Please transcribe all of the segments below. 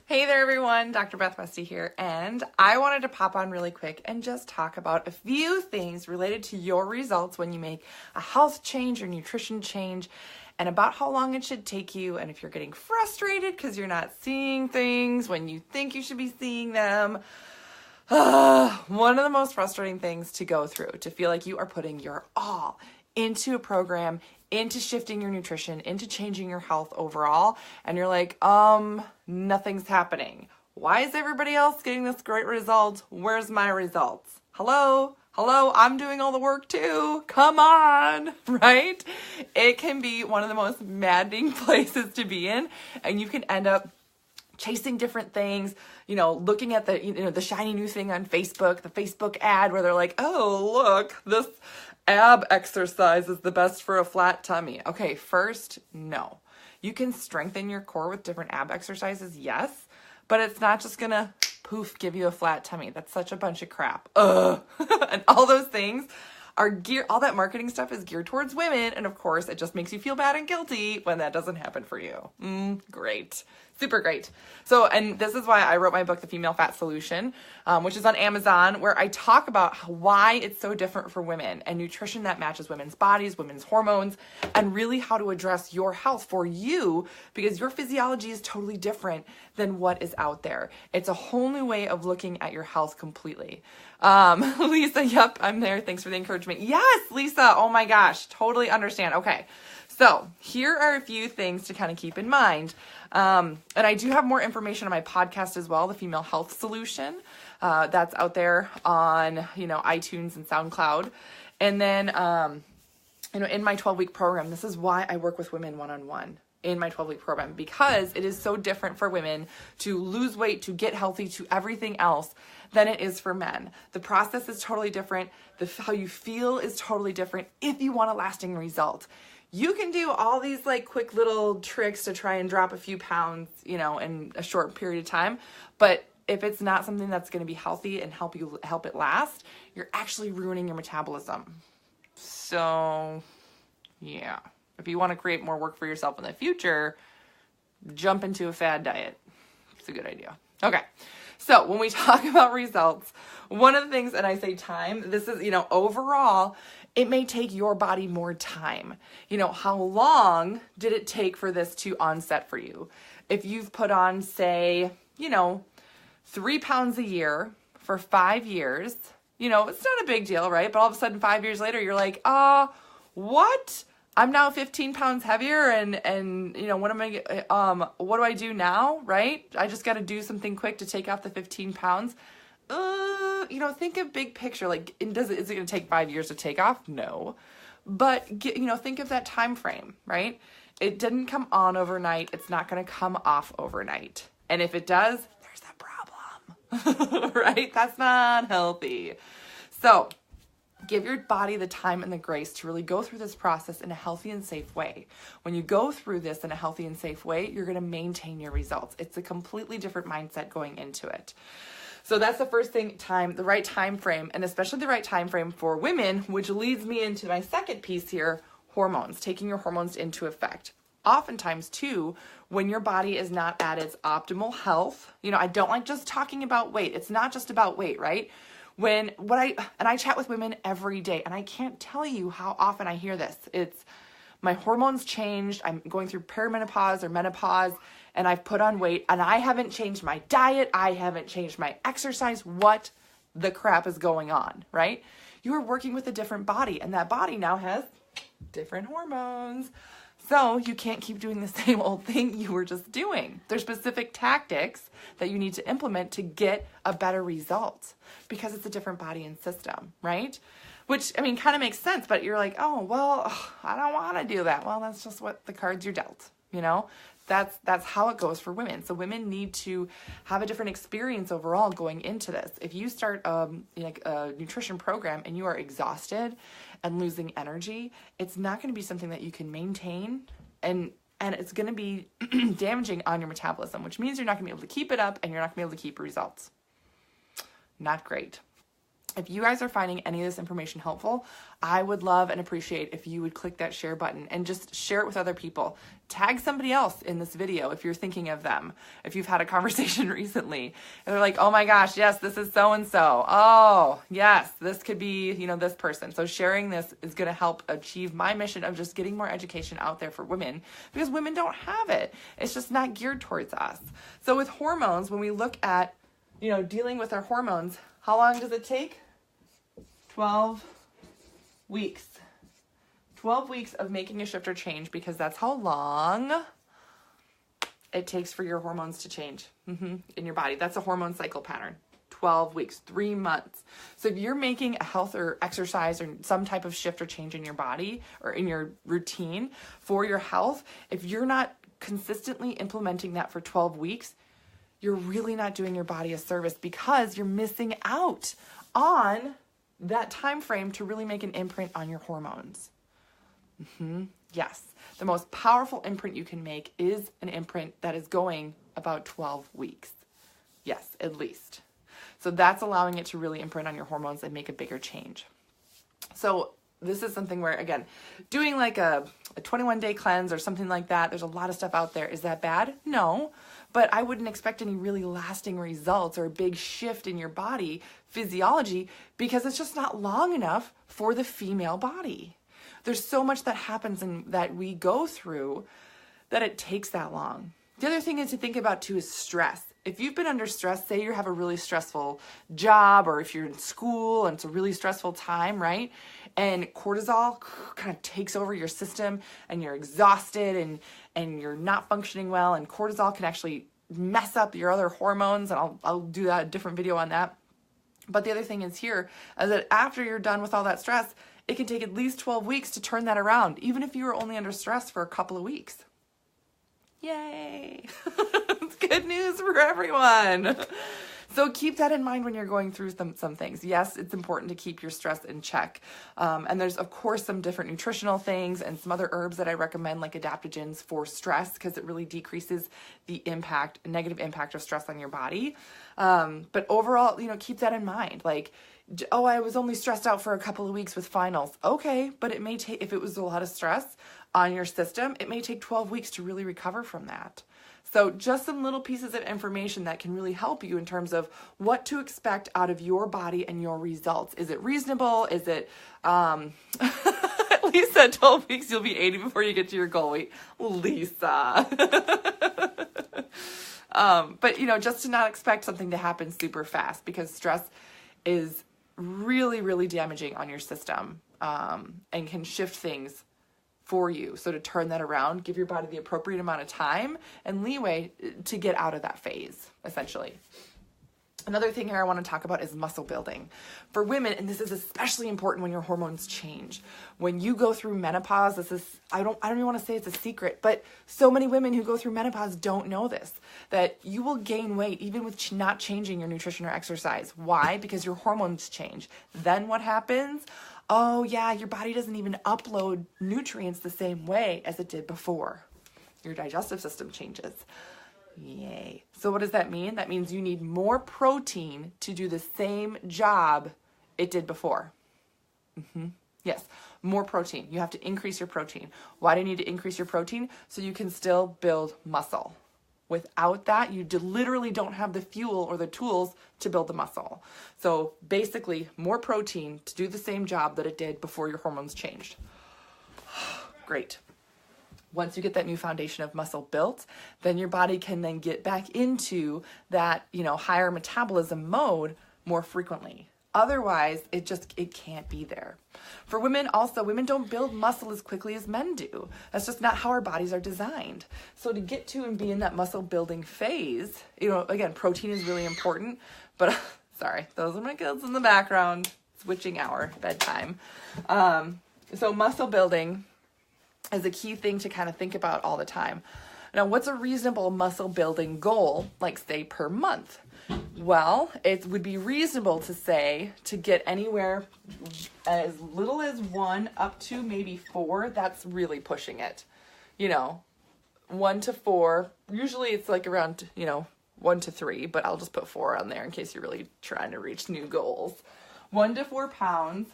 Hey there everyone, Dr. Beth Westy here, and I wanted to pop on really quick and just talk about a few things related to your results when you make a health change or nutrition change, and about how long it should take you, and if you're getting frustrated because you're not seeing things when you think you should be seeing them. One of the most frustrating things to go through, to feel like you are putting your all into a program, into shifting your nutrition, into changing your health overall, and you're like, nothing's happening. Why is everybody else getting this great result? Where's my results? Hello, I'm doing all the work too. Come on, right? It can be one of the most maddening places to be in, and you can end up chasing different things, looking at the shiny new thing on Facebook, the Facebook ad where they're like, oh, look, this ab exercise is the best for a flat tummy. Okay, first, no. You can strengthen your core with different ab exercises, yes, but it's not just gonna poof, give you a flat tummy. That's such a bunch of crap. And all those things are all that marketing stuff is geared towards women, and of course, it just makes you feel bad and guilty when that doesn't happen for you. Great. Super great. So, and this is why I wrote my book, The Female Fat Solution, which is on Amazon, where I talk about why it's so different for women and nutrition that matches women's bodies, women's hormones, and really how to address your health for you, because your physiology is totally different than what is out there. It's a whole new way of looking at your health completely. Lisa, yep, I'm there. Thanks for the encouragement. Yes, Lisa. Oh my gosh. Totally understand. Okay. So here are a few things to kind of keep in mind. And I do have more information on my podcast as well, The Female Health Solution. That's out there on, iTunes and SoundCloud. And then, in my 12-week program, this is why I work with women one-on-one in my 12-week program, because it is so different for women to lose weight, to get healthy, to everything else than it is for men. The process is totally different. How you feel is totally different if you want a lasting result. You can do all these quick little tricks to try and drop a few pounds, in a short period of time. But if it's not something that's going to be healthy and help it last, you're actually ruining your metabolism. So, yeah. If you want to create more work for yourself in the future, jump into a fad diet. It's a good idea. Okay. So when we talk about results, one of the things, and I say time, this is, overall, it may take your body more time. How long did it take for this to onset for you? If you've put on, say, 3 pounds a year for 5 years, it's not a big deal, right? But all of a sudden 5 years later, you're like, what? I'm now 15 pounds heavier and what do I do now, right? I just got to do something quick to take off the 15 pounds. Think of big picture. Is it going to take 5 years to take off? No. But, think of that time frame, right? It didn't come on overnight. It's not going to come off overnight. And if it does, there's a problem, right? That's not healthy. So, give your body the time and the grace to really go through this process in a healthy and safe way. When you go through this in a healthy and safe way, you're going to maintain your results. It's a completely different mindset going into it. So that's the first thing, the right time frame, and especially the right time frame for women, which leads me into my second piece here, hormones, taking your hormones into effect. Oftentimes too, when your body is not at its optimal health, I don't like just talking about weight. It's not just about weight, right? I chat with women every day, and I can't tell you how often I hear this. It's my hormones changed. I'm going through perimenopause or menopause, and I've put on weight, and I haven't changed my diet. I haven't changed my exercise. What the crap is going on, right? You are working with a different body, and that body now has different hormones. So you can't keep doing the same old thing you were just doing. There's specific tactics that you need to implement to get a better result, because it's a different body and system, right? Which, kind of makes sense, but you're like, oh, well, I don't want to do that. Well, that's just what the cards you're dealt, That's how it goes for women. So women need to have a different experience overall going into this. If you start a nutrition program and you are exhausted and losing energy, it's not going to be something that you can maintain, and it's going to be damaging on your metabolism, which means you're not going to be able to keep it up, and you're not going to be able to keep results. Not great. If you guys are finding any of this information helpful, I would love and appreciate if you would click that share button and just share it with other people. Tag somebody else in this video if you're thinking of them. If you've had a conversation recently and they're like, oh my gosh, yes, this is so-and-so. Oh, yes, this could be, this person. So sharing this is going to help achieve my mission of just getting more education out there for women, because women don't have it. It's just not geared towards us. So with hormones, when we look at, dealing with our hormones, how long does it take? 12 weeks. 12 weeks of making a shift or change, because that's how long it takes for your hormones to change in your body. That's a hormone cycle pattern. 12 weeks, 3 months. So if you're making a health or exercise or some type of shift or change in your body or in your routine for your health, if you're not consistently implementing that for 12 weeks, you're really not doing your body a service, because you're missing out on that time frame to really make an imprint on your hormones. Yes, the most powerful imprint you can make is an imprint that is going about 12 weeks. Yes, at least. So that's allowing it to really imprint on your hormones and make a bigger change. So this is something where, again, doing like a 21-day cleanse or something like that, there's a lot of stuff out there. Is that bad? No. But I wouldn't expect any really lasting results or a big shift in your body physiology, because it's just not long enough for the female body. There's so much that happens and that we go through that it takes that long. The other thing is to think about too is stress. If you've been under stress, say you have a really stressful job, or if you're in school and it's a really stressful time, right? And cortisol kind of takes over your system and you're exhausted and you're not functioning well, and cortisol can actually mess up your other hormones, and I'll do a different video on that. But the other thing is here is that after you're done with all that stress, it can take at least 12 weeks to turn that around, even if you were only under stress for a couple of weeks. Yay! It's good news for everyone. So keep that in mind when you're going through some things. Yes, it's important to keep your stress in check. And there's, of course, some different nutritional things and some other herbs that I recommend, like adaptogens for stress, because it really decreases the negative impact of stress on your body. But overall, keep that in mind. Like, oh, I was only stressed out for a couple of weeks with finals. Okay, but it may take, if it was a lot of stress on your system, it may take 12 weeks to really recover from that. So just some little pieces of information that can really help you in terms of what to expect out of your body and your results. Is it reasonable? Is it, Lisa, 12 weeks, you'll be 80 before you get to your goal weight. Lisa. But, just to not expect something to happen super fast, because stress is really, really damaging on your system, and can shift things for you. So to turn that around, give your body the appropriate amount of time and leeway to get out of that phase, essentially. Another thing here I want to talk about is muscle building. For women, and this is especially important when your hormones change. When you go through menopause, this is, I don't even want to say it's a secret, but so many women who go through menopause don't know this, that you will gain weight even with not changing your nutrition or exercise. Why? Because your hormones change. Then what happens? Oh yeah, your body doesn't even upload nutrients the same way as it did before. Your digestive system changes. Yay. So what does that mean? That means you need more protein to do the same job it did before. Yes, more protein. You have to increase your protein. Why do you need to increase your protein? So you can still build muscle. Without that, you literally don't have the fuel or the tools to build the muscle. So basically, more protein to do the same job that it did before your hormones changed. Great. Once you get that new foundation of muscle built, then your body can then get back into that, higher metabolism mode more frequently. Otherwise, it can't be there. For women also, women don't build muscle as quickly as men do. That's just not how our bodies are designed. So to get to and be in that muscle building phase, again, protein is really important, but sorry, those are my kids in the background, switching hour, bedtime. So muscle building is a key thing to kind of think about all the time. Now, what's a reasonable muscle building goal, like say per month? Well, it would be reasonable to say to get anywhere as little as 1 up to maybe 4. That's really pushing it. 1 to 4. Usually it's like around, 1 to 3, but I'll just put 4 on there in case you're really trying to reach new goals. 1 to 4 pounds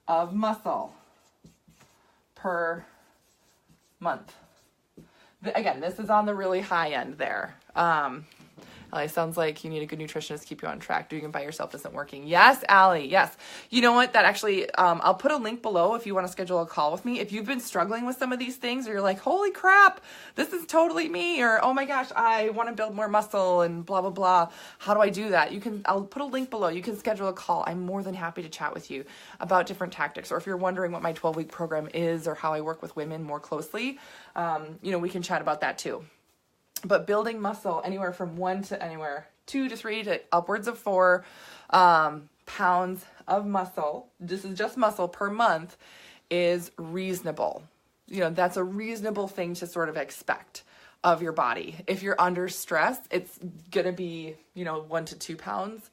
of muscle per month. Again, this is on the really high end there. Allie, sounds like you need a good nutritionist to keep you on track. Doing it by yourself isn't working. Yes, Allie, yes. You know what? That actually, I'll put a link below if you want to schedule a call with me. If you've been struggling with some of these things, or you're like, holy crap, this is totally me, or oh my gosh, I want to build more muscle and blah, blah, blah. How do I do that? I'll put a link below. You can schedule a call. I'm more than happy to chat with you about different tactics. Or if you're wondering what my 12-week program is or how I work with women more closely, we can chat about that too. But building muscle anywhere from 2 to 3 to upwards of 4 pounds of muscle, this is just muscle per month, is reasonable. That's a reasonable thing to sort of expect of your body. If you're under stress, it's going to be, 1 to 2 pounds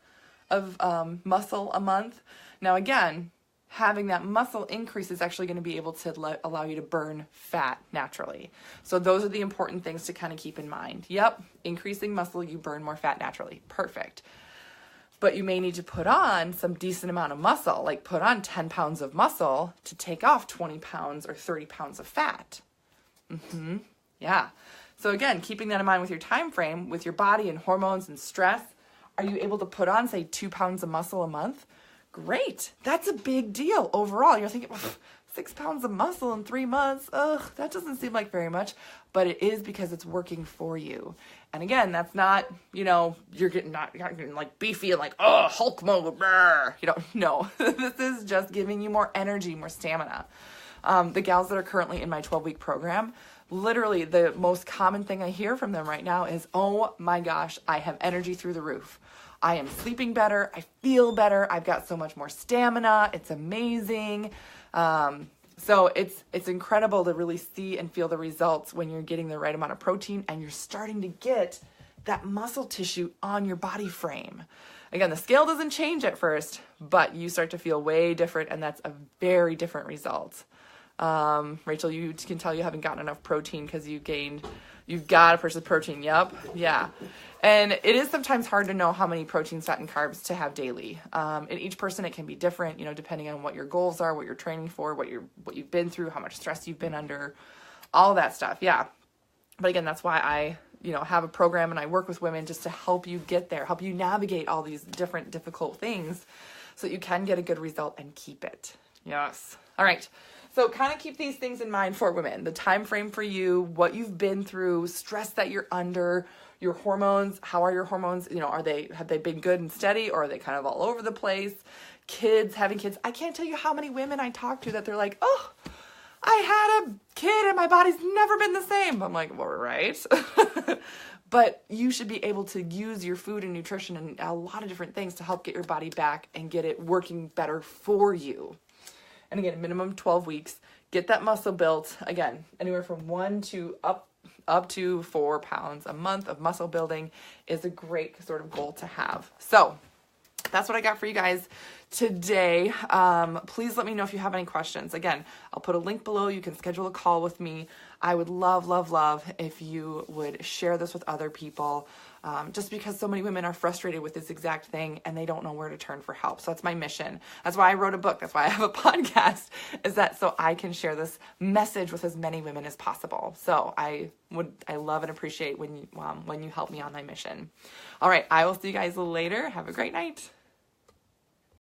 of muscle a month. Now, again, having that muscle increase is actually going to be able to allow you to burn fat naturally. So those are the important things to kind of keep in mind. Yep, increasing muscle, you burn more fat naturally. Perfect. But you may need to put on some decent amount of muscle, like put on 10 pounds of muscle to take off 20 pounds or 30 pounds of fat. Yeah. So again, keeping that in mind with your time frame, with your body and hormones and stress, are you able to put on, say, 2 pounds of muscle a month? Great. That's a big deal overall. You're thinking, 6 pounds of muscle in 3 months. Ugh, that doesn't seem like very much, but it is because it's working for you. And again, that's not, you're getting like beefy and like, oh, Hulk mode. No, this is just giving you more energy, more stamina. The gals that are currently in my 12-week program, literally the most common thing I hear from them right now is, oh my gosh, I have energy through the roof. I am sleeping better. I feel better. I've got so much more stamina. It's amazing. So it's incredible to really see and feel the results when you're getting the right amount of protein and you're starting to get that muscle tissue on your body frame. Again, the scale doesn't change at first, but you start to feel way different, and that's a very different result. Rachel, you can tell you haven't gotten enough protein because you've got a person's protein. Yep. Yeah. And it is sometimes hard to know how many proteins, fat, and carbs to have daily. In each person, it can be different, depending on what your goals are, what you're training for, what you've been through, how much stress you've been under, all that stuff. Yeah. But again, that's why I, have a program and I work with women just to help you get there, help you navigate all these different difficult things so that you can get a good result and keep it. Yes. All right. So kind of keep these things in mind for women, the time frame for you, what you've been through, stress that you're under, your hormones. How are your hormones? Have they been good and steady, or are they kind of all over the place? Having kids. I can't tell you how many women I talk to that they're like, oh, I had a kid and my body's never been the same. I'm like, well, right. But you should be able to use your food and nutrition and a lot of different things to help get your body back and get it working better for you. And again, minimum 12 weeks, get that muscle built. Again, anywhere from 1 to up to 4 pounds a month of muscle building is a great sort of goal to have. So that's what I got for you guys today. Please let me know if you have any questions. Again, I'll put a link below. You can schedule a call with me. I would love, love, love if you would share this with other people, just because so many women are frustrated with this exact thing and they don't know where to turn for help. So that's my mission. That's why I wrote a book. That's why I have a podcast, is that so I can share this message with as many women as possible. So I love and appreciate when you help me on my mission. All right. I will see you guys later. Have a great night.